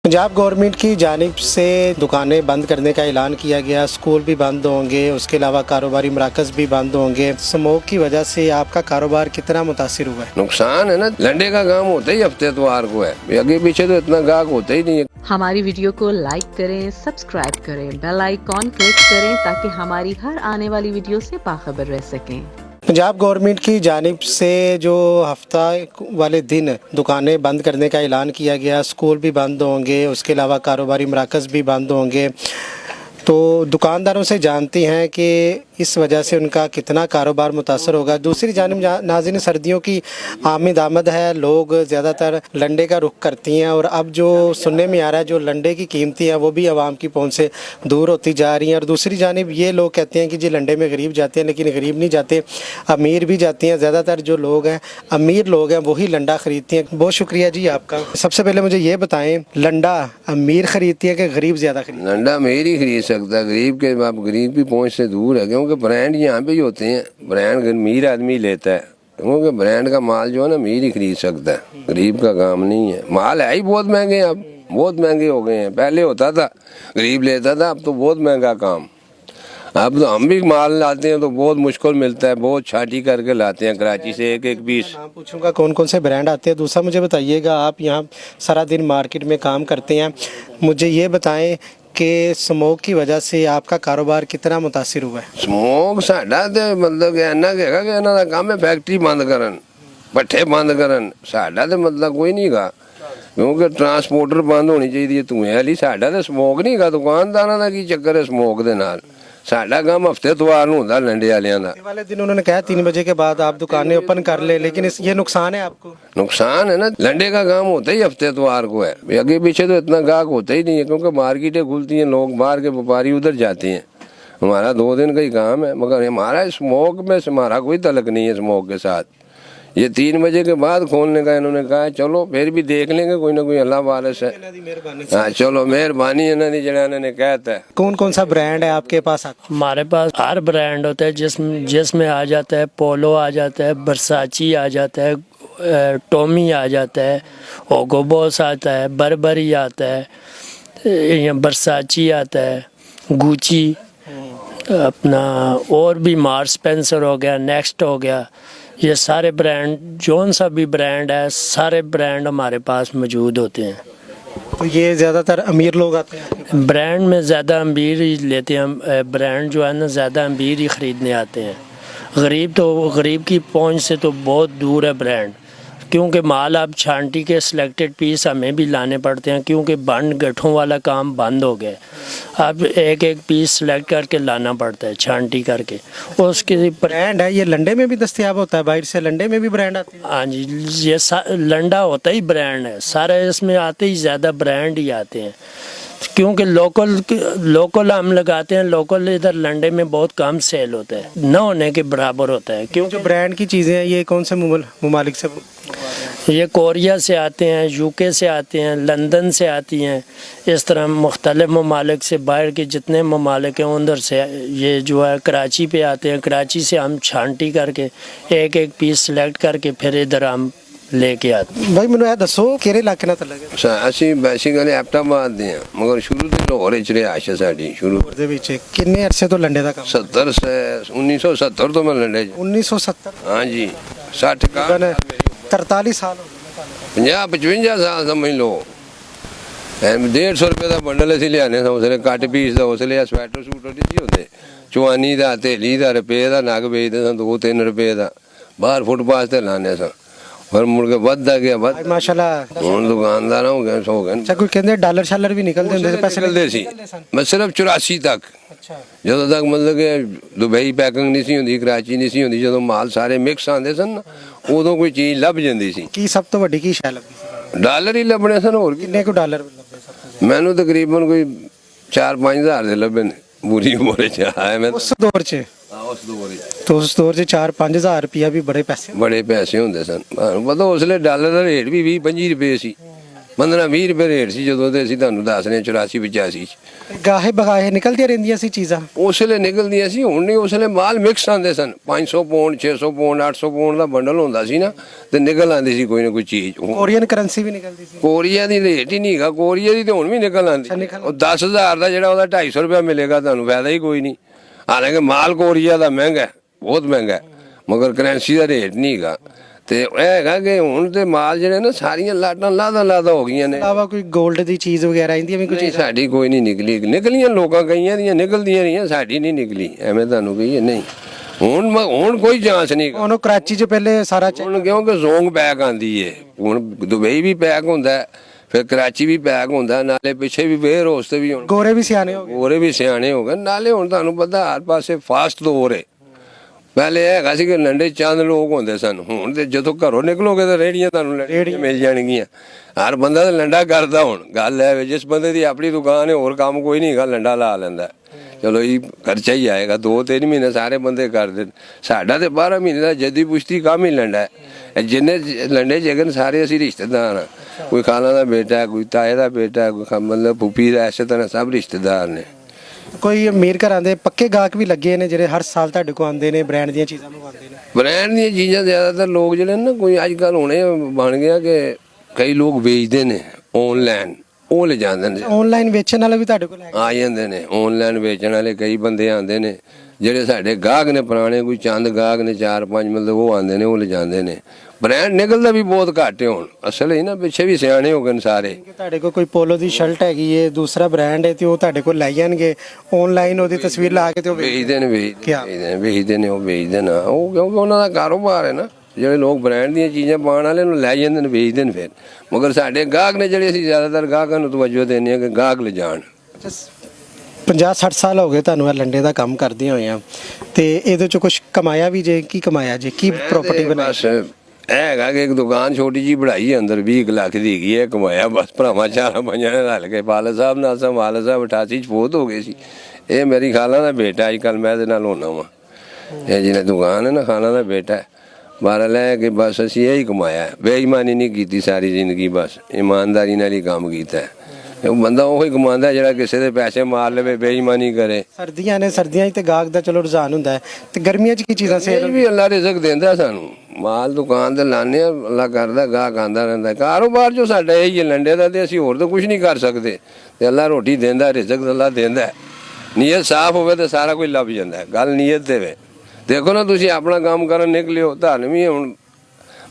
Punjab government की जानिब से दुकानें बंद करने का ऐलान किया गया, स्कूल भी बंद होंगे, उसके अलावा कारोबारी मराकज़ भी बंद होंगे। स्मोक की वजह से आपका कारोबार कितना मुतासिर हुआ है? नुकसान है ना, लंडे का काम होता ही हफ्ते इतवार को है, आगे पीछे तो इतना गाहक होता ही नहीं है। हमारी वीडियो को लाइक करें, सब्सक्राइब करें, बेल आइकॉन क्लिक करें ताकि हमारी हर आने वाली वीडियो से बाखबर रह सकें। पंजाब गवर्नमेंट की जानिब से जो हफ्ता वाले दिन दुकानें बंद करने का ऐलान किया गया, स्कूल भी बंद होंगे, उसके अलावा कारोबारी मराकज़ भी बंद होंगे, तो दुकानदारों से जानती हैं कि इस वजह से उनका कितना कारोबार मुतासर होगा। दूसरी जानिब नाज़रीन, सर्दियों की आमद है, लोग ज़्यादातर लंडे का रुख करती हैं और अब जो सुनने में आ रहा है जो लंडे की कीमतें हैं वो भी आवाम की पहुंच से दूर होती जा रही हैं। और दूसरी जानिब ये लोग कहते हैं कि जी लंडे में गरीब जाते हैं, लेकिन गरीब नहीं जाते, अमीर भी जाती हैं। ज़्यादातर जो लोग हैं अमीर लोग हैं वही लंडा ख़रीदते हैं। बहुत शुक्रिया जी आपका। सबसे पहले मुझे ये बताएँ, लंडा अमीर ख़रीदती है कि गरीब ज़्यादा खरीदते हैं? लंडा अमीर ही खरीद सकता है, गरीब के बाप गरीब की पहुंच से दूर है, क्योंकि ब्रांड यहाँ पे ही होते हैं। ब्रांड अमीर आदमी लेता है, क्योंकि ब्रांड का माल जो है ना अमीर ही खरीद सकता है, गरीब का काम नहीं है। माल है ही बहुत महंगे, अब बहुत महंगे हो गए हैं। पहले होता था गरीब लेता था, अब तो बहुत महंगा काम। अब तो हम भी माल लाते हैं तो बहुत मुश्किल मिलता है, बहुत छाटी करके लाते हैं कराची से एक एक पीस। नाम पूछूंगा कौन कौन से ब्रांड आते हैं। दूसरा मुझे बताइएगा, आप यहाँ सारा दिन मार्केट में काम करते हैं, मुझे ये बताएं कि स्मोक की वजह से आपका कारोबार कितना मुतासिर हुआ है? ਸਮੋਕ ਸਾਡਾ ਤੇ ਮਤਲਬ ਕਿ ਇੰਨਾ ਕੁ ਹੈਗਾ ਕਿ ਇਹਨਾਂ ਦਾ ਕੰਮ ਹੈ ਫੈਕਟਰੀ ਬੰਦ ਕਰਨ, ਭੱਠੇ ਬੰਦ ਕਰਨ। ਸਾਡਾ ਤੇ ਮਤਲਬ ਕੋਈ ਨਹੀਂ ਹੈਗਾ, ਕਿਉਂਕਿ ਟਰਾਂਸਪੋਰਟਰ ਬੰਦ ਹੋਣੀ ਚਾਹੀਦੀ ਹੈ ਧੂਏ ਵਾਲੀ। ਸਾਡਾ ਤੇ ਸਮੋਕ ਨਹੀਂ ਹੈਗਾ। ਦੁਕਾਨਦਾਰਾਂ ਦਾ ਕੀ ਚੱਕਰ ਹੈ ਸਮੋਕ ਦੇ ਨਾਲ? ਸਾਡਾ ਕੰਮ ਹਫਤੇ ਇਤਵਾਰ ਨੂੰ ਹੁੰਦਾ ਲੰਡੇ ਵਾਲਿਆਂ ਦਾ। वाले दिन उन्होंने कहा 3 बजे के बाद आप दुकानें ओपन कर ले, लेकिन ये नुकसान है आपको? नुकसान है ना, लंडे का काम होता ही हफ्ते इतवार को है, आगे पीछे तो इतना गाहक होता ही नहीं है, क्योंकि मार्केटें खुलती हैं, लोग बाहर के व्यापारी उधर जाते हैं। हमारा 2 दिन का ही काम है, मगर हमारा स्मोक में हमारा कोई तलक नहीं है स्मोक के साथ। ये 3 बजे के बाद खोलने का इन्होंने कहा, चलो फिर भी देख लेंगे, कोई ना कोई अल्लाह वारिस है। हाँ चलो, मेहरबानी है ना इन्होंने कहता है। कौन कौन सा ब्रांड है आपके पास? हमारे पास हर ब्रांड होता है, जिसमें आ जाता है पोलो आ जाता है, बरसाची आ जाता है, टॉमी आ जाता है, ओगो बॉस आता है, बर्बरी आता है, बरसाची आता है, गुची, अपना और भी मार्स स्पेंसर हो गया, नेक्स्ट हो गया। ये सारे ब्रांड, जौन सा भी ब्रांड है, सारे ब्रांड हमारे पास मौजूद होते हैं। तो ये ज़्यादातर अमीर लोग आते हैं? ब्रांड में ज़्यादा अमीर ही लेते हैं, ब्रांड जो है ना ज़्यादा अमीर ही ख़रीदने आते हैं। गरीब की पहुंच से तो बहुत दूर है ब्रांड, क्योंकि माल अब छांटी के सिलेक्टेड पीस हमें भी लाने पड़ते हैं, क्योंकि बंड गठों वाला काम बंद हो गया। अब एक एक पीस सिलेक्ट करके लाना पड़ता है छांटी करके। उसके ब्रांड है ये लंडे में भी दस्तयाब होता है? बाहर से लंडे में भी ब्रांड आते हैं? हाँ जी, ये लंडा होता ही ब्रांड है सारे, इसमें आते ही ज़्यादा ब्रांड ही आते हैं, क्योंकि लोकल हम लगाते हैं। लोकल इधर लंडे में बहुत कम सेल होता है, न होने के बराबर होता है। क्योंकि जो ब्रांड की चीज़ें हैं ये कौन से ममालिक से? ये कोरिया से आते हैं, यूके से आते हैं, लंदन से आती हैं, इस तरह मुख्तलिफ ममालिक से, बाहर के जितने ममालिक हैं उधर से ये जो है कराची पे आते हैं। कराची से हम छांटी करके एक एक पीस सिलेक्ट करके फिर इधर हम लेके आते। भाई मैंने यह दसो किहड़े इलाके नाल तलक है? ਅਸੀਂ ਬੇਸਿਕਲੀ ਐਪਟਾਬਾਦ ਦੇ ਹਾਂ, ਮਗਰ ਸ਼ੁਰੂ ਤੋਂ ਲਾਹੌਰ ਵਿੱਚ ਰਿਹਾਇਸ਼ ਹੈ ਸਾਡੀ। ਸ਼ੁਰੂ ਦੇ ਵਿੱਚ ਕਿੰਨੇ ਅਰਸੇ ਤੋਂ ਲੰਡੇ ਦਾ ਕੰਮ? 1970 ਤੋਂ ਮੈਂ ਲੰਡੇ 1970? हाँ जी, 60 का 43 साल हो गए। 50-55 साल समझ लो। 150 रुपये का बंडल ਅਸੀਂ ਲਿਆਨੇ ਸਾਂ, ਉਸਲੇ ਕੱਟ ਪੀਸ ਦਾ, ਉਸਲੇ ਸਵੈਟਰ ਸੂਟ ਨਹੀਂ ਸੀ ਹੁੰਦੇ, ਚਵਾਨੀ ਦਾ, ਥੇਲੀ ਦਾ, ਰੁਪਏ ਦਾ ਨਗ ਵੇਚਦੇ ਸਾਂ, 2-3 ਰੁਪਏ ਦਾ। ਬਾਹਰ ਫੁੱਟਪਾਥ ਤੇ ਲਾਨੇ ਸਾਂ, ਫਿਰ ਮੁੜ ਕੇ ਵੱਧਦਾ ਗਿਆ। ਮਾਸ਼ਾਅੱਲਾ ਹੁਣ ਦੁਕਾਨਦਾਰ ਹੋ ਗਏ, ਸੋ ਗਏ। ਅੱਛਾ, ਕੋਈ ਕਹਿੰਦੇ ਡਾਲਰ ਸ਼ਾਲਰ ਵੀ ਨਿਕਲਦੇ ਹੁੰਦੇ ਸੀ? ਪੈਸੇ ਨਿਕਲਦੇ ਸੀ, ਮੈਂ ਸਿਰਫ 84 ਤੱਕ। ਅੱਛਾ, ਜਦੋਂ ਤੱਕ ਮਤਲਬ ਕਿ ਦੁਬਈ ਪੈਕਿੰਗ ਨਹੀਂ ਸੀ ਹੁੰਦੀ, ਕਰਾਚੀ ਨਹੀਂ ਸੀ ਹੁੰਦੀ, ਜਦੋਂ ਮਾਲ ਸਾਰੇ ਮਿਕਸ ਆਉਂਦੇ ਸਨ ਨਾ, ਉਦੋਂ ਕੋਈ ਚੀਜ਼ ਲੱਭ ਜਾਂਦੀ ਸੀ। ਕੀ ਸਭ ਤੋਂ ਵੱਡੀ ਕੀ ਸ਼ੈ ਲੱਭੀ? ਡਾਲਰ ਹੀ ਲੱਭਣੇ ਸਨ, ਹੋਰ ਕੀ। ਕਿੰਨੇ ਕੁ ਡਾਲਰ ਲੱਭੇ ਸਭ? ਮੈਨੂੰ ਤਕਰੀਬਨ ਕੋਈ 4-5 ਹਜ਼ਾਰ ਦੇ ਲੱਭੇ ਨੇ ਪੂਰੀ ਉਮਰ ਚ ਆਇਆ ਮੈਂ। ਉਸ ਦੌਰ 'ਚ? ਉਸ ਦੌਰ ਚ तो उस दौर से 4-5 हज़ार रुपया भी बड़े पैसे ਬੜੇ ਪੈਸੇ ਹੁੰਦੇ ਸਨ। ਪਤਾ ਉਸਲੇ ਡਾਲਰ ਦਾ ਰੇਟ ਵੀ 20-25 ਰੁਪਏ ਸੀ। 15-20 ਰੁਪਏ ਰੇਟ ਸੀ ਜਦੋਂ ਤੇ ਅਸੀਂ ਤੁਹਾਨੂੰ ਦੱਸ ਰਹੇ ਹਾਂ 84-85 ਚ। ਗਾਹੇ ਬਗਾਹੇ ਨਿਕਲਦੀਆਂ ਰਹਿੰਦੀਆਂ ਸੀ ਚੀਜ਼ਾਂ। ਉਸ ਵੇਲੇ ਨਿਕਲਦੀਆਂ ਸੀ, ਹੁਣ ਨਹੀਂ। ਉਸ ਵੇਲੇ ਮਾਲ ਮਿਕਸ ਆਉਂਦੇ ਸਨ, 500 ਪੌਂਡ 600 ਪੌਂਡ 800 ਪੌਂਡ ਦਾ ਬੰਡਲ ਹੁੰਦਾ ਸੀ ਨਾ, ਤੇ ਨਿਕਲ ਆਉਂਦੀ ਸੀ ਕੋਈ ਨਾ ਕੋਈ ਚੀਜ਼। ਕੋਰੀਅਨ ਕਰੰਸੀ ਵੀ ਨਿਕਲਦੀ ਸੀ। ਕੋਰੀਆ ਦੀ ਰੇਟ ਹੀ ਨਹੀਂ ਹੈਗਾ, ਕੋਰੀਆ ਦੀ ਤੇ ਹੁਣ ਵੀ ਨਿਕਲ ਆਉਂਦੀ। ਉਹ 10,000 ਦਾ ਜਿਹੜਾ ਉਹਦਾ 250 ਰੁਪਇਆ ਮਿਲੇਗਾ ਤੁਹਾਨੂੰ, ਫਾਇਦਾ ਹੀ ਕੋਈ ਨਹੀਂ। ਹਾਲਾਂਕਿ ਮਾਲ ਕੋਰੀਆ ਦਾ ਮਹਿੰਗਾ, ਬਹੁਤ ਮਹਿੰਗਾ, ਮਗਰ ਕਰੰਸੀ ਦਾ ਰੇਟ ਨਹੀਂ ਹੈਗਾ। ਤੇ ਇਹ ਹੈਗਾ ਕਿ ਹੁਣ ਤੇ ਮਾਲ ਜਿਹੜੇ ਨਾ ਸਾਰੀਆਂ ਲਾਟਾਂ ਲਾਦਾ ਹੋ ਗਈਆਂ ਨੇ। ਇਲਾਵਾ ਕੋਈ 골ਡ ਦੀ ਚੀਜ਼ ਵਗੈਰਾ ਆਂਦੀ ਵੀ ਕੁਝ? ਨਹੀਂ, ਸਾਡੀ ਕੋਈ ਨਹੀਂ ਨਿਕਲੀ। ਨਿਕਲੀਆਂ ਲੋਕਾਂ ਕਈਆਂ ਦੀਆਂ ਨਿਕਲਦੀਆਂ ਰਹੀਆਂ, ਸਾਡੀ ਨਹੀਂ ਨਿਕਲੀ। ਐਵੇਂ ਤੁਹਾਨੂੰ ਕਹੀਏ ਨਹੀਂ, ਹੁਣ ਕੋਈ ਚਾਂਸ ਨਹੀਂ। ਉਹਨੂੰ ਕਰਾਚੀ 'ਚ ਪਹਿਲੇ ਸਾਰਾ ਹੁਣ ਕਿਉਂਕਿ ਜ਼ੋਂਗ ਪੈਕ ਆਂਦੀ ਏ, ਹੁਣ ਦੁਬਈ ਵੀ ਪੈਕ ਹੁੰਦਾ, ਫਿਰ ਕਰਾਚੀ ਵੀ ਪੈਕ ਹੁੰਦਾ, ਨਾਲੇ ਪਿੱਛੇ ਵੀ ਵੇਅਰ ਹਾਊਸ ਤੇ ਵੀ ਹੁਣ ਗੋਰੇ ਵੀ ਸਿਆਣੇ ਹੋ ਗਏ। ਗੋਰੇ ਵੀ ਸਿਆਣੇ ਹੋ ਗਏ। ਨਾਲੇ ਹੁਣ ਤੁਹਾਨੂੰ ਪਤਾ ਹਰ ਪਾਸੇ ਫਾਸਟ ਦੌਰ ਏ। ਪਹਿਲੇ ਇਹ ਹੈਗਾ ਸੀ ਕਿ ਲੰਡੇ ਚੰਦ ਲੋਕ ਹੁੰਦੇ ਸਨ, ਹੁਣ ਤੇ ਜਦੋਂ ਘਰੋਂ ਨਿਕਲੋਗੇ ਤਾਂ ਰੇੜੀਆਂ ਤੁਹਾਨੂੰ ਰੇੜੀਆਂ ਮਿਲ ਜਾਣਗੀਆਂ। ਹਰ ਬੰਦਾ ਤਾਂ ਲੰਡਾ ਕਰਦਾ। ਹੁਣ ਗੱਲ ਹੈ ਜਿਸ ਬੰਦੇ ਦੀ ਆਪਣੀ ਦੁਕਾਨ ਹੈ, ਹੋਰ ਕੰਮ ਕੋਈ ਨਹੀਂ ਹੈਗਾ, ਲੰਡਾ ਲਾ ਲੈਂਦਾ। ਚਲੋ ਜੀ ਖਰਚਾ ਹੀ ਆਏਗਾ, 2-3 ਮਹੀਨੇ ਸਾਰੇ ਬੰਦੇ ਕਰਦੇ। ਸਾਡਾ ਤੇ 12 ਮਹੀਨੇ ਦਾ ਜੱਦੀ ਪੁਸ਼ਤੀ ਕੰਮ ਹੀ ਲੰਡਾ ਹੈ। ਜਿੰਨੇ ਲੰਡੇ ਜਗਨ ਸਾਰੇ ਅਸੀਂ ਰਿਸ਼ਤੇਦਾਰ ਹਾਂ। ਕੋਈ ਖਾਲਾ ਦਾ ਬੇਟਾ, ਕੋਈ ਤਾਏ ਦਾ ਬੇਟਾ, ਕੋਈ ਮਤਲਬ ਫੁੱਫੀ ਦਾ, ਇਸੇ ਤਰ੍ਹਾਂ ਸਭ ਰਿਸ਼ਤੇਦਾਰ ਨੇ। ਕੋਈ ਅਮੀਰ ਘਰਾਂ ਦੇ ਪੱਕੇ ਗਾਹਕ ਵੀ ਲੱਗੇ ਨੇ ਜਿਹੜੇ ਹਰ ਸਾਲ ਤੁਹਾਡੇ ਕੋਲ ਆਉਂਦੇ ਨੇ, ਬ੍ਰਾਂਡ ਦੀਆਂ ਚੀਜ਼ਾਂ ਮੰਗਵਾਉਂਦੇ ਨੇ? ਬ੍ਰਾਂਡ ਦੀਆਂ ਚੀਜ਼ਾਂ ਜ਼ਿਆਦਾਤਰ ਲੋਕ ਜਿਹੜੇ ਨਾ, ਕੋਈ ਅੱਜ ਕੱਲ੍ਹ ਹੁਣੇ ਬਣ ਗਿਆ ਕਿ ਕਈ ਲੋਕ ਵੇਚਦੇ ਨੇ ਆਨਲਾਈਨ, ਉਹ ਲੈ ਜਾਂਦੇ ਨੇ। ਆਨਲਾਈਨ ਵੇਚਣ ਵਾਲੇ ਵੀ ਤੁਹਾਡੇ ਕੋਲ ਆ ਜਾਂਦੇ ਨੇ, ਆਨਲਾਈਨ ਵੇਚਣ ਵਾਲੇ ਕਈ ਬੰਦੇ ਆਉਂਦੇ ਨੇ। ਜਿਹੜੇ ਸਾਡੇ ਗਾਹਕ ਨੇ ਪੁਰਾਣੇ, ਕੋਈ ਚੰਦ ਗਾਹਕ ਨੇ 4-5, ਮਤਲਬ ਉਹ ਆਉਂਦੇ ਨੇ, ਉਹ ਲੈ ਜਾਂਦੇ ਨੇ। ਬ੍ਰਾਂਡ ਨਿਕਲਦਾ ਵੀ ਬਹੁਤ ਘੱਟ ਹੈ ਹੁਣ। ਅਸਲ ਹੀ ਨਾ ਪਿੱਛੇ ਵੀ ਸਿਆਣੇ ਹੋ ਗਏ ਨੇ ਸਾਰੇ। ਤੁਹਾਡੇ ਕੋਲ ਕੋਈ ਪੋਲੋ ਦੀ ਸ਼ਰਟ ਹੈਗੀ ਏ, ਦੂਸਰਾ ਬ੍ਰਾਂਡ ਹੈ, ਤੇ ਉਹ ਤੁਹਾਡੇ ਕੋਲ ਲੈ ਜਾਣਗੇ ਆਨਲਾਈਨ, ਉਹਦੀ ਤਸਵੀਰ ਲਾ ਕੇ ਤੇ ਉਹ ਵੇਚਦੇ ਨੇ। ਉਹ ਵੇਚਦੇ ਨੇ। ਉਹ ਕਿਉਂਕਿ ਉਹਨਾਂ ਦਾ ਕਾਰੋਬਾਰ ਹੈ ਨਾ। ਜਿਹੜੇ ਲੋਕ ਬ੍ਰਾਂਡ ਦੀਆਂ ਚੀਜ਼ਾਂ ਪਾਉਣ ਵਾਲੇ ਨੂੰ ਲੈ ਜਾਂਦੇ ਨੇ, ਵੇਚਦੇ ਨੇ ਫਿਰ। ਮਗਰ ਸਾਡੇ ਗਾਹਕ ਨੇ ਜਿਹੜੇ, ਅਸੀਂ ਜ਼ਿਆਦਾਤਰ ਗਾਹਕਾਂ ਨੂੰ ਤਵੱਜੋ ਦਿੰਦੇ ਹਾਂ ਕਿ ਗਾਹਕ ਲਿਜਾਣ। 50-60 ਸਾਲ ਹੋ ਗਏ ਤੁਹਾਨੂੰ ਇਹ ਲੰਡੇ ਦਾ ਕੰਮ ਕਰਦੇ ਹੋਏ ਆ, ਤੇ ਇਹਦੇ ਚ ਕੁਝ ਕਮਾਇਆ ਵੀ ਜੇ? ਕੀ ਕਮਾਇਆ ਜੇ? ਕੀ ਪ੍ਰਾਪਰਟੀ ਬਣਾਈ? ਬਸ ਇਹ ਹੈਗਾ ਕਿ ਇੱਕ ਦੁਕਾਨ ਛੋਟੀ ਜੀ ਬਣਾਈ ਹੈ, ਅੰਦਰ 20 ਲੱਖ ਦੀ ਹੈਗੀ ਹੈ। ਕਮਾਇਆ ਬਸ ਭਰਾਵਾਂ ਚਾਰਾਂ ਪੰਜਾਂ ਨੇ ਰਲ ਕੇ। ਵਾਲਦ ਸਾਹਿਬ ਨਾਲ ਵਾਲਦ ਸਾਹਿਬ 88 ਚ ਫੌਤ ਹੋ ਗਏ ਸੀ। ਇਹ ਮੇਰੀ ਖਾਲਾ ਦਾ ਬੇਟਾ, ਅੱਜ ਕੱਲ੍ਹ ਮੈਂ ਇਹਦੇ ਨਾਲ ਹੋਣਾ ਵਾ। ਇਹ ਜਿਹਨੇ ਦੁਕਾਨ ਹੈ ਨਾ, ਖਾਲਾ ਦਾ ਬੇਟਾ। ਬਾਹਰ ਲੈ ਕੇ ਬਸ ਅਸੀਂ ਇਹੀ ਕਮਾਇਆ। ਬੇਈਮਾਨੀ ਨਹੀਂ ਕੀਤੀ ਸਾਰੀ ਜ਼ਿੰਦਗੀ, ਬਸ ਇਮਾਨਦਾਰੀ ਨਾਲ ਹੀ ਕੰਮ ਕੀਤਾ। ਉਹ ਬੰਦਾ ਉਹੀ ਕਮਾਉਂਦਾ ਜਿਹੜਾ ਕਿਸੇ ਦੇ ਪੈਸੇ ਮਾਰ ਲਵੇ, ਬੇਈਮਾਨੀ ਕਰੇ। ਸਰਦੀਆਂ ਨੇ, ਸਰਦੀਆਂ 'ਚ ਤੇ ਗਾਹਕ ਦਾ ਚਲੋ ਰੁਝਾਨ ਹੁੰਦਾ ਹੈ, ਤੇ ਗਰਮੀਆਂ 'ਚ ਕੀ ਚੀਜ਼ਾਂ ਸੇਲ? ਵੀ ਅੱਲਾ ਰਿਜ਼ਕ ਦਿੰਦਾ ਸਾਨੂੰ। ਮਾਲ ਦੁਕਾਨ ਤੇ ਲਾਉਂਦੇ ਆ, ਅੱਲਾ ਕਰਦਾ, ਗਾਹਕ ਆਉਂਦਾ ਰਹਿੰਦਾ। ਕਾਰੋਬਾਰ ਜੋ ਸਾਡਾ ਇਹੀ ਹੈ ਲੰਡੇ ਦਾ, ਤੇ ਅਸੀਂ ਹੋਰ ਤਾਂ ਕੁਝ ਨਹੀਂ ਕਰ ਸਕਦੇ। ਤੇ ਅੱਲਾ ਰੋਟੀ ਦਿੰਦਾ, ਰਿਜ਼ਕ ਅੱਲਾ ਦਿੰਦਾ। ਨੀਅਤ ਸਾਫ਼ ਹੋਵੇ ਤਾਂ ਸਾਰਾ ਕੁਝ ਲੱਭ ਜਾਂਦਾ। ਗੱਲ ਨੀਅਤ ਦੇ ਵੇ। ਦੇਖੋ ਨਾ, ਤੁਸੀਂ ਆਪਣਾ ਕੰਮ ਕਰਨ ਨਿਕਲਿਓ, ਤੁਹਾਨੂੰ ਵੀ ਹੁਣ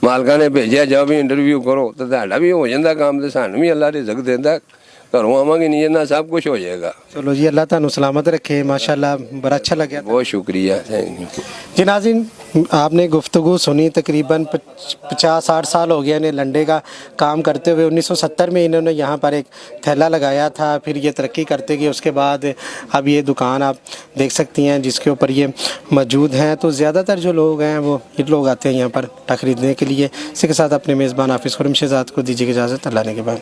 ਮਾਲਕਾਂ ਨੇ ਭੇਜਿਆ, ਜਾਓ ਵੀ ਇੰਟਰਵਿਊ ਕਰੋ, ਤਾਂ ਤੁਹਾਡਾ ਵੀ ਹੋ ਜਾਂਦਾ ਕੰਮ। ਤੇ ਸਾਨੂੰ ਵੀ ਅੱਲਾ ਰਿਜ਼ਕ ਦਿੰਦਾ। ਘਰੋਂ ਆਵਾਂਗੇ ਨੀਅਤ ਨਾਲ ਸਭ ਕੁਝ ਹੋ ਜਾਏਗਾ। चलो जी, अल्लाह तानु सलामत रखे। माशाल्लाह, बड़ा अच्छा लगा। बहुत शुक्रिया, थैंक यू जी नाज़रीन, आपने गुफ्तगू सुनी। तकरीबन 50-60 साल हो गए ने लंडे का काम करते हुए। 1970 में इन्होंने यहाँ पर एक थैला लगाया था, फिर ये तरक्की करते गए। उसके बाद अब ये दुकान आप देख सकती हैं जिसके ऊपर ये मौजूद हैं। तो ज़्यादातर जो लोग हैं वो ये लोग आते हैं यहाँ पर खरीदने के लिए। इसी के साथ अपने मेज़बान हाफिज़ खुर्रम शहज़ाद को दीजिए इजाज़त। अल्लाह ने के बाद।